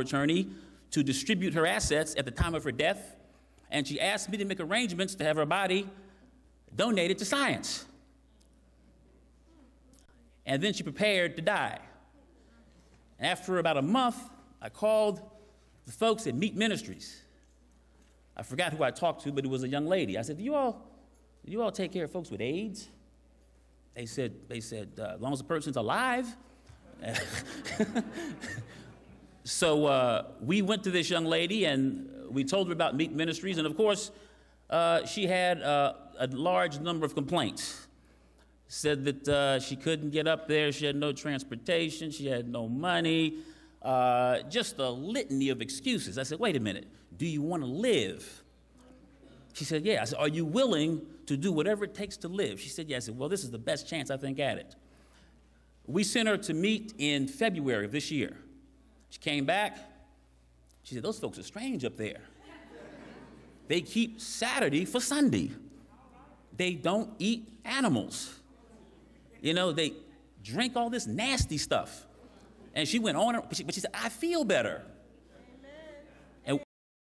attorney to distribute her assets at the time of her death, and she asked me to make arrangements to have her body donated to science. And then she prepared to die. And after about a month, I called the folks at Meet Ministries. I forgot who I talked to, but it was a young lady. I said, do you all take care of folks with AIDS? They said, as long as the person's alive. So we went to this young lady and we told her about Meet Ministries, and of course, she had a large number of complaints. Said that she couldn't get up there, she had no transportation, she had no money, just a litany of excuses. I said, wait a minute, do you want to live? She said, yeah. I said, are you willing to do whatever it takes to live? She said, yeah. I said, well, this is the best chance I think at it. We sent her to Meet in February of this year. She came back. She said, those folks are strange up there. They keep Saturday for Sunday. They don't eat animals. You know, they drink all this nasty stuff. And she went on, but she said, I feel better.